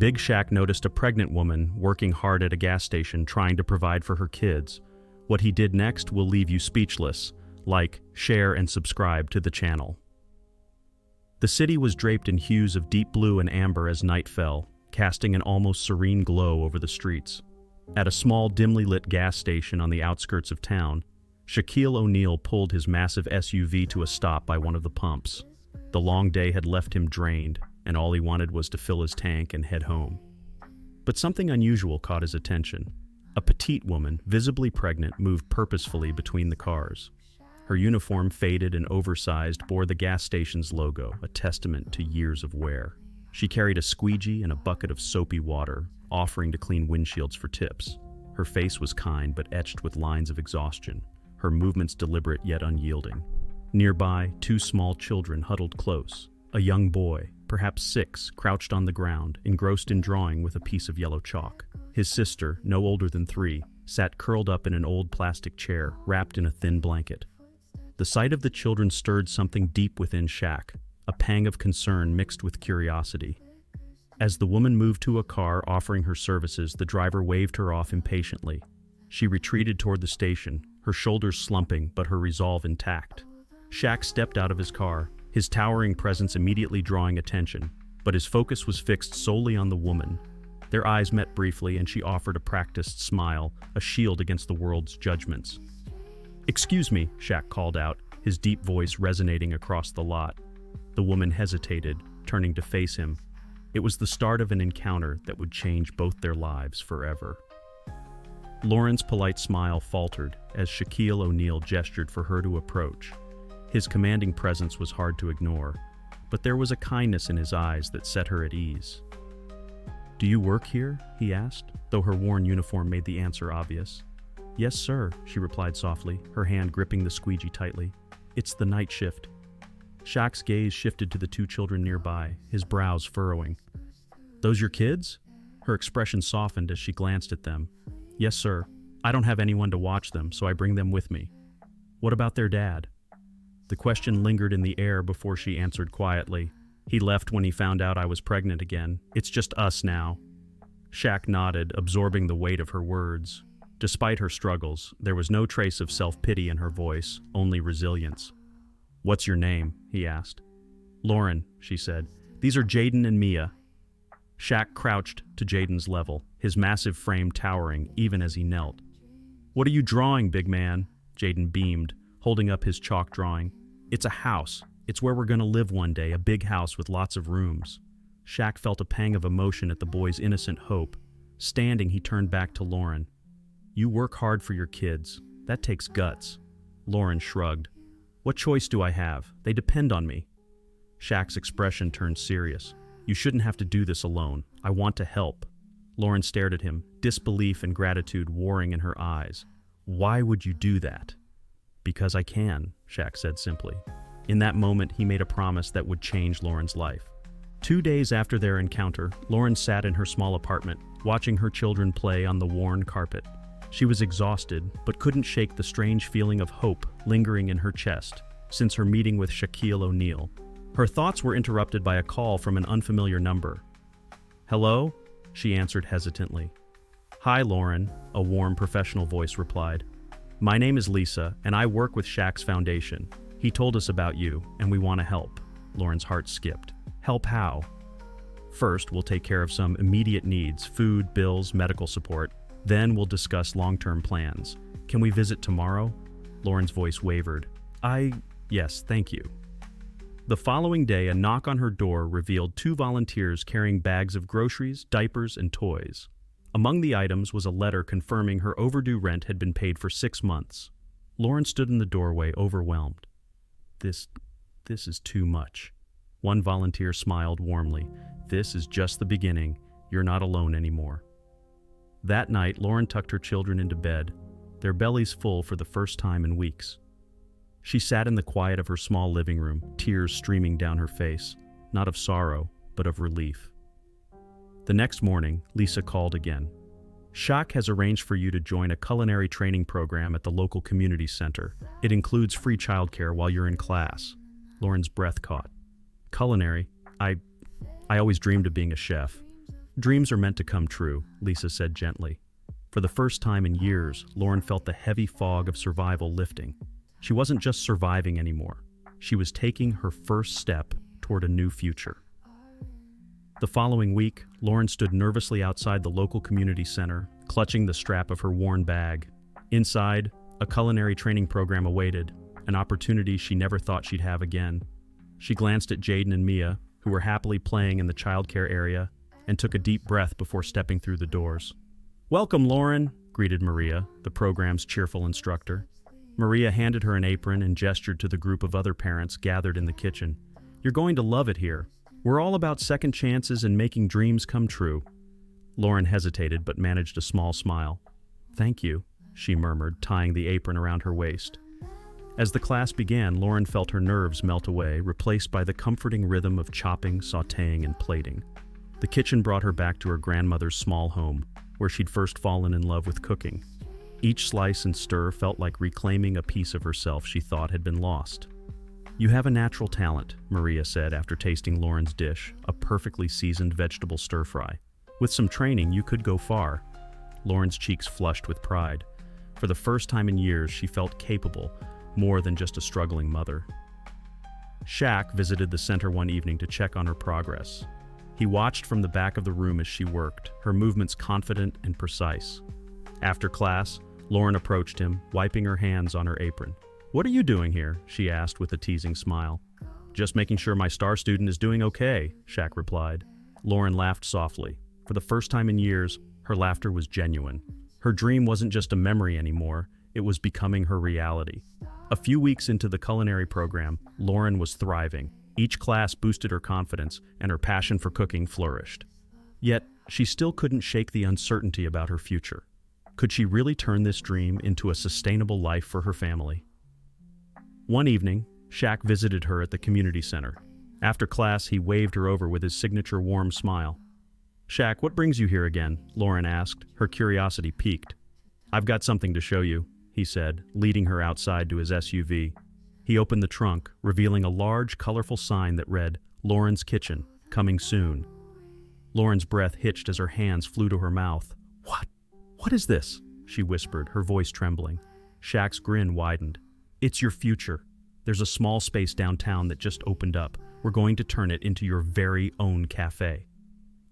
Big Shaq noticed a pregnant woman working hard at a gas station trying to provide for her kids. What he did next will leave you speechless. Like, share, and subscribe to the channel. The city was draped in hues of deep blue and amber as night fell, casting an almost serene glow over the streets. At a small, dimly lit gas station on the outskirts of town, Shaquille O'Neal pulled his massive SUV to a stop by one of the pumps. The long day had left him drained, and all he wanted was to fill his tank and head home. But something unusual caught his attention. A petite woman, visibly pregnant, moved purposefully between the cars. Her uniform, faded and oversized, bore the gas station's logo, a testament to years of wear. She carried a squeegee and a bucket of soapy water, offering to clean windshields for tips. Her face was kind but etched with lines of exhaustion, her movements deliberate yet unyielding. Nearby, two small children huddled close. A young boy, perhaps 6, crouched on the ground, engrossed in drawing with a piece of yellow chalk. His sister, no older than 3, sat curled up in an old plastic chair, wrapped in a thin blanket. The sight of the children stirred something deep within Shaq, a pang of concern mixed with curiosity. As the woman moved to a car offering her services, the driver waved her off impatiently. She retreated toward the station, her shoulders slumping but her resolve intact. Shaq stepped out of his car, his towering presence immediately drawing attention, but his focus was fixed solely on the woman. Their eyes met briefly and she offered a practiced smile, a shield against the world's judgments. "Excuse me," Shaq called out, his deep voice resonating across the lot. The woman hesitated, turning to face him. It was the start of an encounter that would change both their lives forever. Lauren's polite smile faltered as Shaquille O'Neal gestured for her to approach. His commanding presence was hard to ignore, but there was a kindness in his eyes that set her at ease. "Do you work here?" he asked, though her worn uniform made the answer obvious. "Yes, sir," she replied softly, her hand gripping the squeegee tightly. "It's the night shift." Shaq's gaze shifted to the two children nearby, his brows furrowing. "Those your kids?" Her expression softened as she glanced at them. "Yes, sir. I don't have anyone to watch them, so I bring them with me." "What about their dad?" The question lingered in the air before she answered quietly. "He left when he found out I was pregnant again. It's just us now." Shaq nodded, absorbing the weight of her words. Despite her struggles, there was no trace of self-pity in her voice, only resilience. "What's your name?" he asked. "Lauren," she said. "These are Jaden and Mia." Shaq crouched to Jaden's level, his massive frame towering even as he knelt. "What are you drawing, big man?" Jaden beamed, holding up his chalk drawing. "It's a house. It's where we're going to live one day, a big house with lots of rooms." Shaq felt a pang of emotion at the boy's innocent hope. Standing, he turned back to Lauren. "You work hard for your kids. That takes guts." Lauren shrugged. "What choice do I have? They depend on me." Shaq's expression turned serious. "You shouldn't have to do this alone. I want to help." Lauren stared at him, disbelief and gratitude warring in her eyes. "Why would you do that?" "Because I can," Shaq said simply. In that moment, he made a promise that would change Lauren's life. 2 days after their encounter, Lauren sat in her small apartment, watching her children play on the worn carpet. She was exhausted, but couldn't shake the strange feeling of hope lingering in her chest since her meeting with Shaquille O'Neal. Her thoughts were interrupted by a call from an unfamiliar number. "Hello?" she answered hesitantly. "Hi, Lauren," a warm, professional voice replied. "My name is Lisa, and I work with Shaq's foundation. He told us about you, and we want to help." Lauren's heart skipped. "Help how?" "First, we'll take care of some immediate needs, food, bills, medical support. Then we'll discuss long-term plans. Can we visit tomorrow?" Lauren's voice wavered. Yes, thank you." The following day, a knock on her door revealed 2 volunteers carrying bags of groceries, diapers, and toys. Among the items was a letter confirming her overdue rent had been paid for 6 months. Lauren stood in the doorway, overwhelmed. This is too much." One volunteer smiled warmly. "This is just the beginning. You're not alone anymore." That night, Lauren tucked her children into bed, their bellies full for the first time in weeks. She sat in the quiet of her small living room, tears streaming down her face, not of sorrow, but of relief. The next morning, Lisa called again. "Shaq has arranged for you to join a culinary training program at the local community center. It includes free childcare while you're in class." Lauren's breath caught. "Culinary? I always dreamed of being a chef." Dreams are meant to come true, Lisa said gently. For the first time in years, Lauren felt the heavy fog of survival lifting. She wasn't just surviving anymore. She was taking her first step toward a new future. The following week, Lauren stood nervously outside the local community center, clutching the strap of her worn bag. Inside, a culinary training program awaited, an opportunity she never thought she'd have again. She glanced at Jaden and Mia, who were happily playing in the childcare area, and took a deep breath before stepping through the doors. "Welcome, Lauren," greeted Maria, the program's cheerful instructor. Maria handed her an apron and gestured to the group of other parents gathered in the kitchen. "You're going to love it here. We're all about second chances and making dreams come true." Lauren hesitated but managed a small smile. "Thank you," she murmured, tying the apron around her waist. As the class began, Lauren felt her nerves melt away, replaced by the comforting rhythm of chopping, sautéing, and plating. The kitchen brought her back to her grandmother's small home, where she'd first fallen in love with cooking. Each slice and stir felt like reclaiming a piece of herself she thought had been lost. "You have a natural talent," Maria said after tasting Lauren's dish, a perfectly seasoned vegetable stir-fry. "With some training, you could go far." Lauren's cheeks flushed with pride. For the first time in years, she felt capable, more than just a struggling mother. Shaq visited the center one evening to check on her progress. He watched from the back of the room as she worked, her movements confident and precise. After class, Lauren approached him, wiping her hands on her apron. "What are you doing here?" she asked with a teasing smile. "Just making sure my star student is doing okay," Shaq replied. Lauren laughed softly. For the first time in years, her laughter was genuine. Her dream wasn't just a memory anymore, it was becoming her reality. A few weeks into the culinary program, Lauren was thriving. Each class boosted her confidence, and her passion for cooking flourished. Yet, she still couldn't shake the uncertainty about her future. Could she really turn this dream into a sustainable life for her family? One evening, Shaq visited her at the community center. After class, he waved her over with his signature warm smile. "Shaq, what brings you here again?" Lauren asked, her curiosity piqued. "I've got something to show you," he said, leading her outside to his SUV. He opened the trunk, revealing a large, colorful sign that read, "Lauren's Kitchen, coming soon." Lauren's breath hitched as her hands flew to her mouth. What is this?" she whispered, her voice trembling. Shaq's grin widened. "It's your future. There's a small space downtown that just opened up. We're going to turn it into your very own cafe."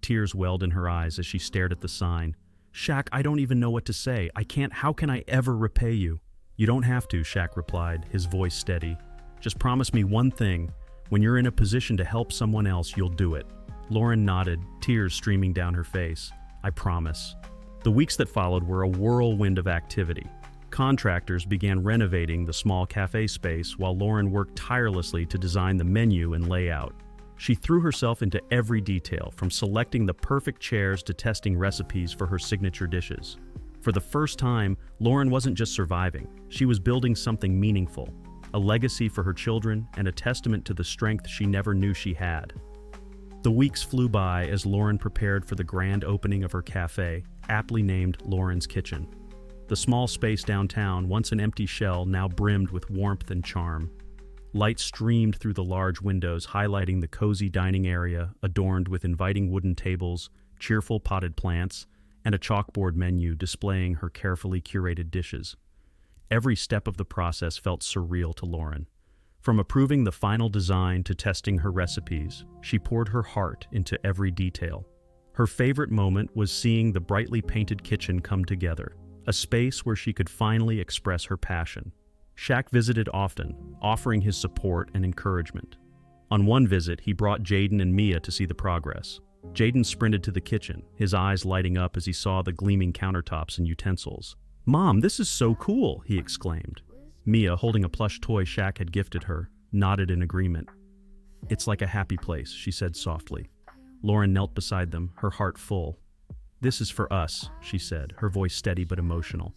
Tears welled in her eyes as she stared at the sign. "Shaq, I don't even know what to say. How can I ever repay you?" "You don't have to," Shaq replied, his voice steady. "Just promise me one thing. When you're in a position to help someone else, you'll do it." Lauren nodded, tears streaming down her face. "I promise." The weeks that followed were a whirlwind of activity. Contractors began renovating the small cafe space while Lauren worked tirelessly to design the menu and layout. She threw herself into every detail, from selecting the perfect chairs to testing recipes for her signature dishes. For the first time, Lauren wasn't just surviving, she was building something meaningful, a legacy for her children and a testament to the strength she never knew she had. The weeks flew by as Lauren prepared for the grand opening of her cafe, aptly named Lauren's Kitchen. The small space downtown, once an empty shell, now brimmed with warmth and charm. Light streamed through the large windows, highlighting the cozy dining area, adorned with inviting wooden tables, cheerful potted plants, and a chalkboard menu displaying her carefully curated dishes. Every step of the process felt surreal to Lauren. From approving the final design to testing her recipes, she poured her heart into every detail. Her favorite moment was seeing the brightly painted kitchen come together, a space where she could finally express her passion. Shaq visited often, offering his support and encouragement. On one visit, he brought Jaden and Mia to see the progress. Jaden sprinted to the kitchen, his eyes lighting up as he saw the gleaming countertops and utensils. "Mom, this is so cool!" he exclaimed. Mia, holding a plush toy Shaq had gifted her, nodded in agreement. "It's like a happy place," she said softly. Lauren knelt beside them, her heart full. "This is for us," she said, her voice steady but emotional.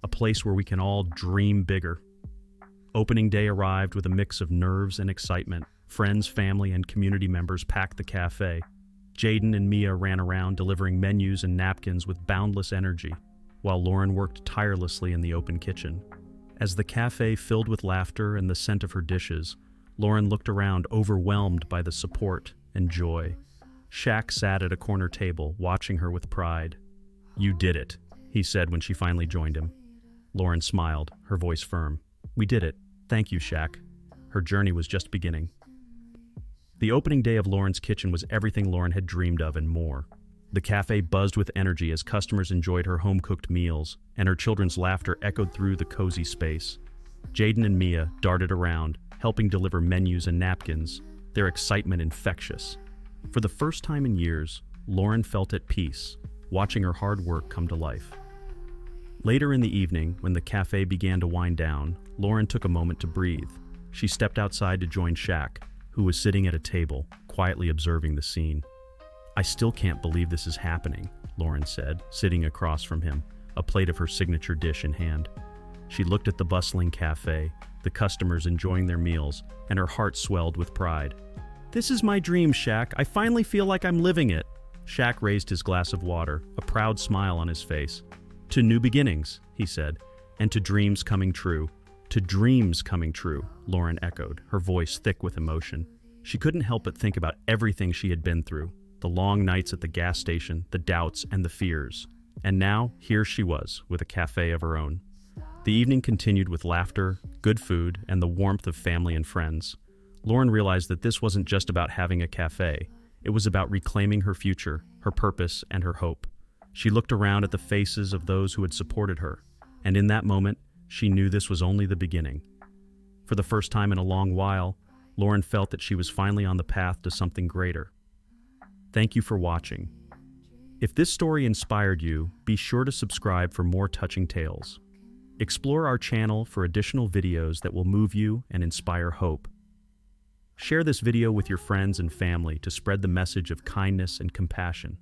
"A place where we can all dream bigger." Opening day arrived with a mix of nerves and excitement. Friends, family, and community members packed the cafe. Jaden and Mia ran around delivering menus and napkins with boundless energy, while Lauren worked tirelessly in the open kitchen. As the cafe filled with laughter and the scent of her dishes, Lauren looked around, overwhelmed by the support and joy. Shaq sat at a corner table, watching her with pride. "You did it," he said when she finally joined him. Lauren smiled, her voice firm. "We did it. Thank you, Shaq." Her journey was just beginning. The opening day of Lauren's kitchen was everything Lauren had dreamed of and more. The cafe buzzed with energy as customers enjoyed her home-cooked meals, and her children's laughter echoed through the cozy space. Jaden and Mia darted around, helping deliver menus and napkins, their excitement infectious. For the first time in years, Lauren felt at peace, watching her hard work come to life. Later in the evening, when the cafe began to wind down, Lauren took a moment to breathe. She stepped outside to join Shaq, who was sitting at a table, quietly observing the scene. "I still can't believe this is happening," Lauren said, sitting across from him, a plate of her signature dish in hand. She looked at the bustling cafe, the customers enjoying their meals, and her heart swelled with pride. "This is my dream, Shaq. I finally feel like I'm living it." Shaq raised his glass of water, a proud smile on his face. "To new beginnings," he said, "and to dreams coming true." "To dreams coming true," Lauren echoed, her voice thick with emotion. She couldn't help but think about everything she had been through, the long nights at the gas station, the doubts and the fears. And now, here she was, with a cafe of her own. The evening continued with laughter, good food, and the warmth of family and friends. Lauren realized that this wasn't just about having a cafe. It was about reclaiming her future, her purpose, and her hope. She looked around at the faces of those who had supported her, and in that moment, she knew this was only the beginning. For the first time in a long while, Lauren felt that she was finally on the path to something greater. Thank you for watching. If this story inspired you, be sure to subscribe for more touching tales. Explore our channel for additional videos that will move you and inspire hope. Share this video with your friends and family to spread the message of kindness and compassion.